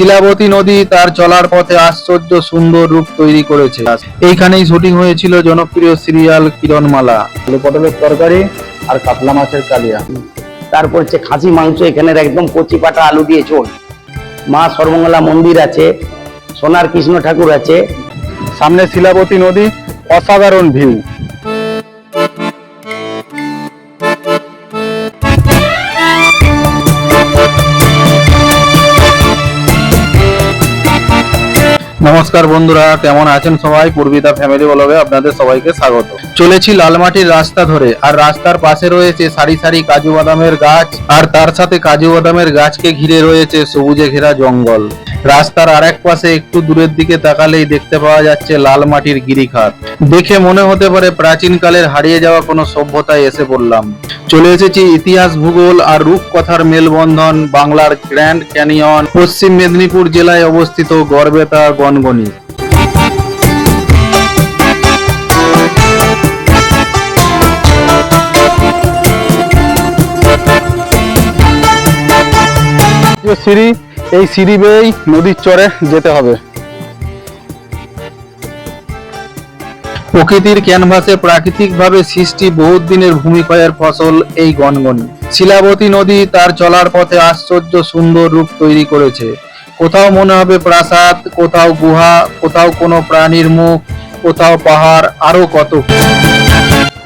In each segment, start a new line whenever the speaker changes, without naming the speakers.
শিলাবতী নদী তার চলার পথে আশ্চর্য সুন্দর রূপ তৈরি করেছে। এইখানেই শুটিং হয়েছিল জনপ্রিয় সিরিয়াল কিরণমালা।
আলু পটলের তরকারি আর কাতলা মাছের কালিয়া,
তারপর হচ্ছে খাসি মাংস, এখানের একদম কচি পাটা আলু দিয়ে ঝোল। মা সর্বমঙ্গলা মন্দির আছে, সোনার কৃষ্ণ ঠাকুর আছে,
সামনে শিলাবতী নদী, অসাধারণ ভিউ।
নমস্কার বন্ধুরা, কেমন আছেন সবাই? পূর্বিতা ফ্যামিলি ব্লগে আপনাদের সবাইকে স্বাগত। চলেছি লালমাটির রাস্তা ধরে, আর রাস্তার পাশে রয়েছে সারি সারি কাজু বাদামের গাছ, আর তার সাথে কাজু বাদামের গাছকে ঘিরে রয়েছে সবুজে ঘেরা জঙ্গল। রাস্তার আরেক পাশে একটু দূরের দিকে তাকালেই দেখতে পাওয়া যাচ্ছে লাল মাটির গিরিখাত। দেখে মনে হতে পারে প্রাচীনকালের হারিয়ে যাওয়া কোনো সভ্যতায় এসে পড়লাম। চলে এসেছি ইতিহাস, ভূগোল আর রূপকথার মেলবন্ধন, বাংলার গ্র্যান্ড ক্যানিয়ন, পশ্চিম মেদিনীপুর জেলায় অবস্থিত গড়বেতা গনগনি।
সিঁড়ি, এই সিঁড়ি বেয়েই নদীর চরে যেতে হবে।
প্রকৃতির ক্যানভাসে প্রাকৃতিকভাবে সৃষ্টি বহুত দিনের ভূমিক্ষয়ের ফসল এই গনগনি। শিলাবতী নদী তার চলার পথে আশ্চর্য সুন্দর রূপ তৈরি করেছে। কোথাও মনে হবে প্রাসাদ, কোথাও গুহা, কোথাও কোনো প্রাণীর মুখ, কোথাও পাহাড়, আরো কত।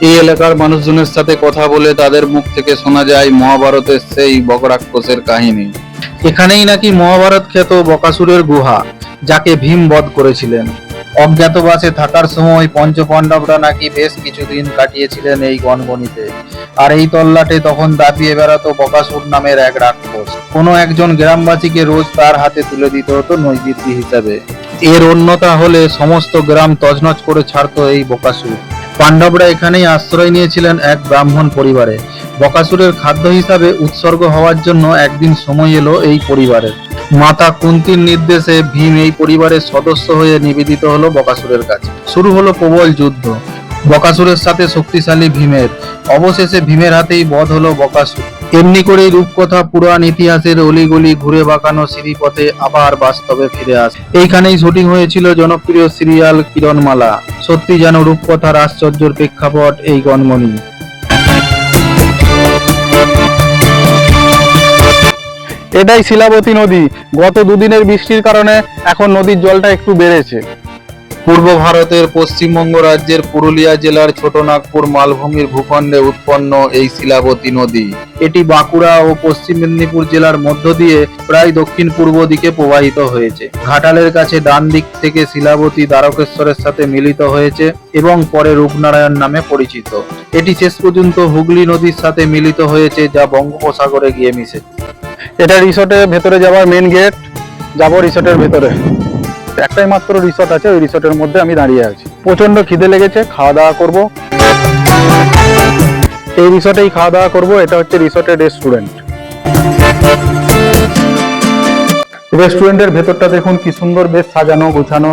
এই এলাকার মানুষজনের সাথে কথা বলে তাদের মুখ থেকে শোনা যায় মহাভারতের সেই বকরাক্ষসের কাহিনী। এখানেই নাকি মহাভারত খ্যাত বকাসুরের গুহা, যাকে ভীম বধ করেছিলেন। অজ্ঞাতবাসে থাকার সময় পঞ্চপাণ্ডবরা নাকি বেশ কিছুদিন কাটিয়েছিলেন এই গনগনিতে। আর এই তল্লাটে তখন দাপিয়ে বেড়াতো বকাসুর নামের এক রাক্ষস। কোনো একজন গ্রামবাসীকে রোজ তার হাতে তুলে দিতে হতো নৈবেদ্য হিসাবে। এর অন্যতা হলে সমস্ত গ্রাম তছনছ করে ছাড়তো এই বকাসুর। পাণ্ডবরা এখানেই আশ্রয় নিয়েছিলেন এক ব্রাহ্মণ পরিবারে। বকাসুরের খাদ্য হিসাবে উৎসর্গ হওয়ার জন্য একদিন সময় এলো এই পরিবারের। মাতা কুন্তির নির্দেশে ভীম এই পরিবারের সদস্য হয়ে নিবেদিত হলো বকাসুরের কাছে। শুরু হলো প্রবল যুদ্ধ বকাসুরের সাথে শক্তিশালী ভীমের। অবশেষে ভীমের হাতেই বধ হলো বকাসুর। এমনি করেই রূপকথা পুরাণ ইতিহাসের অলিগলি ঘুরে বাঁকানো সিঁড়িপথে আবার বাস্তবে ফিরে আসে। এইখানেই শুটিং হয়েছিল জনপ্রিয় সিরিয়াল কিরণমালা। সত্যি যেন রূপকথার আশ্চর্যের প্রেক্ষাপট এই গনগনি।
এটাই শিলাবতী নদী। গত দুদিনের বৃষ্টির কারণে এখন নদীর জলটা একটু বেড়েছে।
পূর্ব ভারতের পশ্চিমবঙ্গ রাজ্যের পুরুলিয়া জেলার ছোটনাগপুর মালভূমির ভূখণ্ডে উৎপন্ন এই শিলাবতী নদী। এটি বাঁকুড়া ও পশ্চিম মেদিনীপুর জেলার মধ্য দিয়ে প্রায় দক্ষিণ পূর্ব দিকে প্রবাহিত হয়েছে। ঘাটালের কাছে ডান দিক থেকে শিলাবতী দ্বারকেশ্বরের সাথে মিলিত হয়েছে এবং পরে রূপনারায়ণ নামে পরিচিত। এটি শেষ পর্যন্ত হুগলি নদীর সাথে মিলিত হয়েছে, যা বঙ্গোপসাগরে গিয়ে মিশে।
এটা রিসোর্টের ভেতরে যাওয়ার মেন গেট। যাবো রিসোর্টের ভেতরে। একটাই মাত্র রিসোর্ট আছে, ওই রিসোর্টের মধ্যে আমি দাঁড়িয়ে আছি। প্রচন্ড খিদে লেগেছে, খাওয়া দাওয়া করব। এই রিসোর্টেই খাওয়া দাওয়া করব। এটা হচ্ছে রিসোর্টের রেস্টুরেন্ট। রেস্টুরেন্টের ভেতরটা দেখুন কি সুন্দর, বেশ সাজানো গোছানো।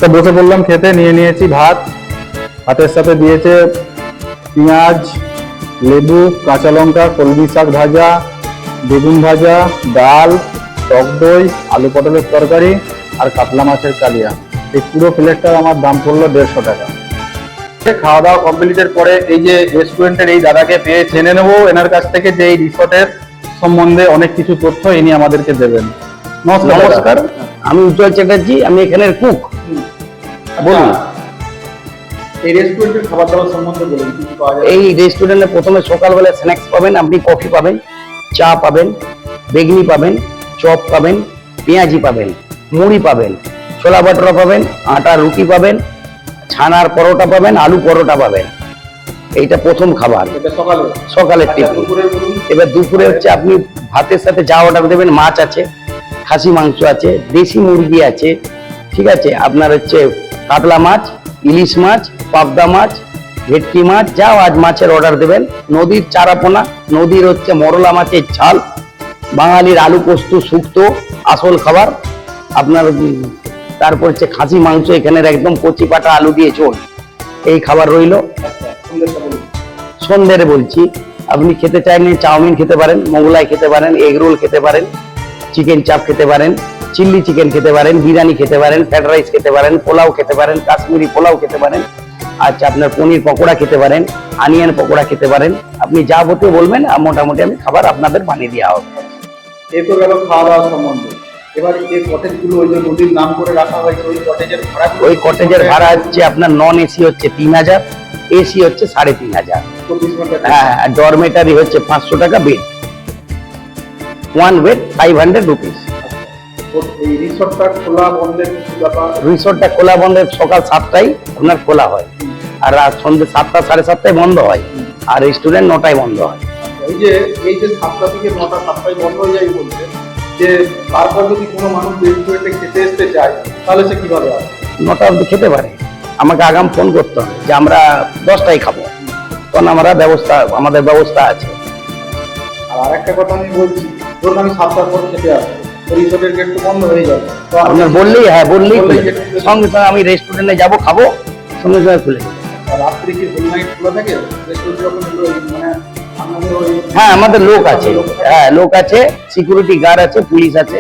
তো বসে পড়লাম খেতে। নিয়ে নিয়েছি ভাত, ভাতের সাথে দিয়েছে পেঁয়াজ, লেবু, কাঁচা লঙ্কা, কলমি শাক ভাজা, বেগুন ভাজা, ডাল, টক দই, আলু পটলের তরকারি আর কাতলা মাছের কালিয়া। এই পুরো প্লেটটার আমার দাম পড়লো 150 টাকা। খাওয়া দাওয়া কমপ্লিটের পরে এই যে রেস্টুরেন্টের এই দাদাকে পেয়ে জেনে নেবো এনার কাছ থেকে যে এই রিসোর্টের সম্বন্ধে অনেক কিছু তথ্য ইনি আমাদেরকে দেবেন।
নমস্কার, আমি উজ্জ্বল চ্যাটার্জি, আমি এখানের কুক। বলুন,
এই রেস্টুরেন্টের খাবার দাবার সম্বন্ধে বলুন, কি কি পাওয়া যায়?
এই রেস্টুরেন্টে প্রথমে সকালবেলা স্ন্যাক্স পাবেন, আপনি কফি পাবেন, চা পাবেন, বেগনি পাবেন, চপ পাবেন, পেঁয়াজি পাবেন, মুড়ি পাবেন, ছোলা বাটোরা পাবেন, আটার রুটি পাবেন, ছানার পরোটা পাবেন, আলু পরোটা পাবেন। এইটা প্রথম খাবার, সকালের টিফিন। এবার দুপুরে হচ্ছে আপনি ভাতের সাথে যা অর্ডার দেবেন, মাছ আছে, খাসি মাংস আছে, দেশি মুরগি আছে, ঠিক আছে, আপনার হচ্ছে কাতলা মাছ, ইলিশ মাছ, পাবদা মাছ, ভেটকি মাছ, যাও আজ মাছের অর্ডার দেবেন। নদীর চারাপোনা, নদীর হচ্ছে মরলা মাছের ঝাল, বাঙালির আলু পোস্ত শুক্তো আসল খাবার আপনার। তারপর হচ্ছে খাসি মাংস, এখানের একদম কচি পাটা আলু দিয়ে ঝোল, এই খাবার রইলো। সন্ধ্যেরে বলছি, আপনি খেতে চাইলে চাউমিন খেতে পারেন, মোগলাই খেতে পারেন, এগ রোল খেতে পারেন, চিকেন চাপ খেতে পারেন, চিল্লি চিকেন খেতে পারেন, বিরিয়ানি খেতে পারেন, ফ্রাইড রাইস খেতে পারেন, পোলাও খেতে পারেন, কাশ্মীরি পোলাও খেতে পারেন, আচ্ছা আপনার পনির পকোড়া খেতে পারেন, আনিয়ন পকোড়া খেতে পারেন। আপনি যা বলতে বলবেন মোটামুটি আমি খাবার আপনাদের বানিয়ে দেওয়া হবে।
এ তো গেল খাওয়া দাওয়া সম্বন্ধে। এবার এই কটেজগুলো ওই যে নদীর নাম করে রাখা হয়েছে, ওই কটেজের ভাড়া,
ওই কটেজের ভাড়া হচ্ছে আপনার নন এসি হচ্ছে 3000, এসি হচ্ছে 3500।
24 ঘন্টা।
হ্যাঁ, ডরমেটারি হচ্ছে 500 টাকা বেড, ওয়ান বেড 500 রুপিস।
এই রিসোর্টটা খোলা বন্ধের কিছু ব্যাপার?
রিসোর্টটা খোলা বন্ধের সকাল 7টায় আপনার খোলা হয়, আর রাত সন্ধ্যে 7টা 7:30টায় বন্ধ হয়, আর রেস্টুরেন্ট 9টায় বন্ধ হয়।
এই যে 7টা থেকে 9টা 7টায় বন্ধ হয়ে যায় বলছে, যে তারপর যদি কোনো মানুষ রেস্টুরেন্টে খেতে আসতে চায় তাহলে সে কিভাবে আসবে?
9টা অবধি খেতে পারে, আমাকে আগাম ফোন করতে হবে যে আমরা 10টায় খাবো, তখন আমাদের ব্যবস্থা আছে।
আর আরেকটা কথা আমি বলছি, ধরুন আমি 7টার পর খেতে আসবো, রিসোর্টের গেট তো বন্ধ হয়ে যাবে, তো
আপনার বললেই খুলে যাবে। সঙ্গে সঙ্গে আমি রেস্টুরেন্টে যাবো, খাবো, সঙ্গে সঙ্গে খুলে যাবে।
রাত্রে কি হোল নাইট খোলা থাকে রেস্টুরেন্ট? যখন মানে আমাদের ওই
হ্যাঁ, আমাদের লোক আছে, হ্যাঁ লোক আছে, সিকিউরিটি গার্ড আছে, পুলিশ আছে,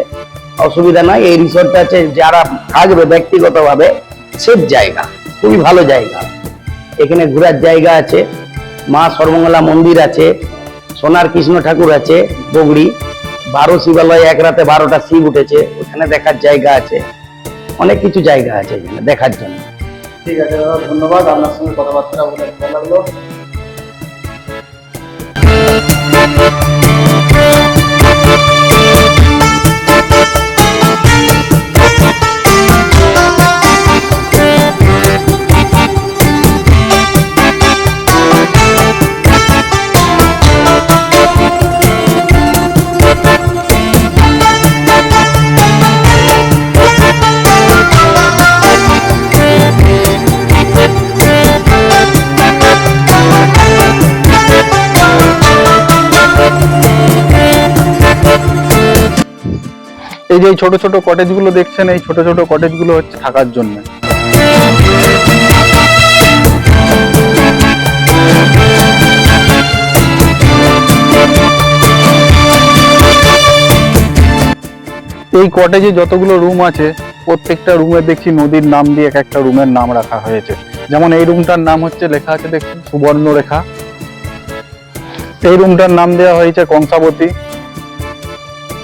অসুবিধা নয়। এই রিসোর্টটা আছে, যারা থাকবে ব্যক্তিগতভাবে সেফ জায়গা, খুবই ভালো জায়গা। এখানে ঘোরার জায়গা আছে, মা সর্বমঙ্গলা মন্দির আছে, সোনার কৃষ্ণ ঠাকুর আছে, বগড়ি 12 শিবালয়, এক রাতে 12টা শিব উঠেছে, ওখানে দেখার জায়গা আছে, অনেক কিছু জায়গা আছে এখানে দেখার জন্য।
ঠিক আছে দাদা, ধন্যবাদ, আপনার সঙ্গে কথাবার্তা বলে ভালো লাগলো।
এই যে ছোট ছোট কটেজগুলো দেখছেন, এই ছোট ছোট কটেজগুলো হচ্ছে থাকার জন্য। এই কটেজে যতগুলো রুম আছে, প্রত্যেকটা রুমে দেখছি নদীর নাম দিয়ে এক একটা রুমের নাম রাখা হয়েছে। যেমন এই রুমটার নাম হচ্ছে, লেখা আছে দেখুন, সুবর্ণরেখা। এই রুমটার নাম দেওয়া হয়েছে কংসাবতী,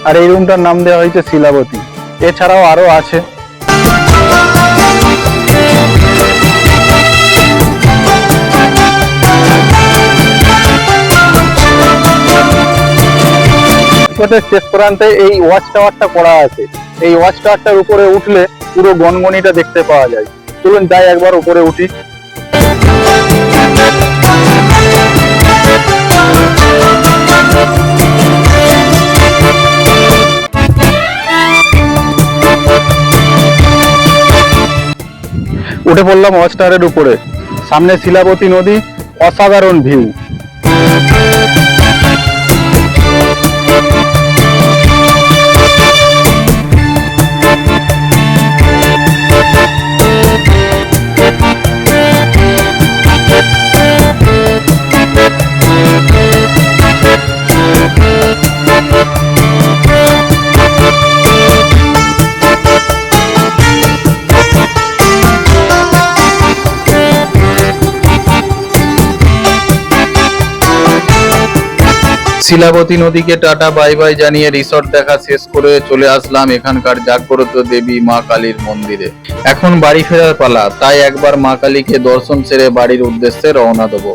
আর এই রুমটার নাম দেওয়া হয়েছে শিলাবতী। এছাড়াও আরো আছে। শেষ প্রান্তে এই ওয়াচ টাওয়ারটা করা আছে। এই ওয়াচ টাওয়ারটার উপরে উঠলে পুরো গনগনিটা দেখতে পাওয়া যায়। চলুন যাই একবার উপরে উঠি। উঠে পড়লাম ওয়াচ টাওয়ারের উপরে। সামনে শিলাবতী নদী, অসাধারণ ভিউ। শিলাবতী নদীকে টাটা বাই বাই জানিয়ে রিসর্ট দেখা শেষ করে চলে আসলাম এখানকার জাগ্রত দেবী মা কালীর মন্দিরে। এখন বাড়ি ফেরার পালা, তাই একবার মা কালীকে দর্শন সেরে বাড়ির উদ্দেশ্যে রওনা দেবো।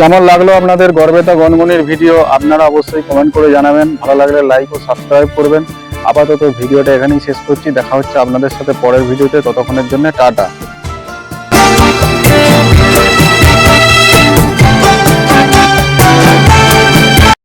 কেমন লাগলো আপনাদের গড়বেতা গনগনির ভিডিও আপনারা অবশ্যই কমেন্ট করে জানাবেন। ভালো লাগলে লাইক ও সাবস্ক্রাইব করবেন। আপাতত ভিডিওটা এখানেই শেষ করছি, দেখা হচ্ছে আপনাদের সাথে পরের ভিডিওতে, ততক্ষণের জন্য টাটা।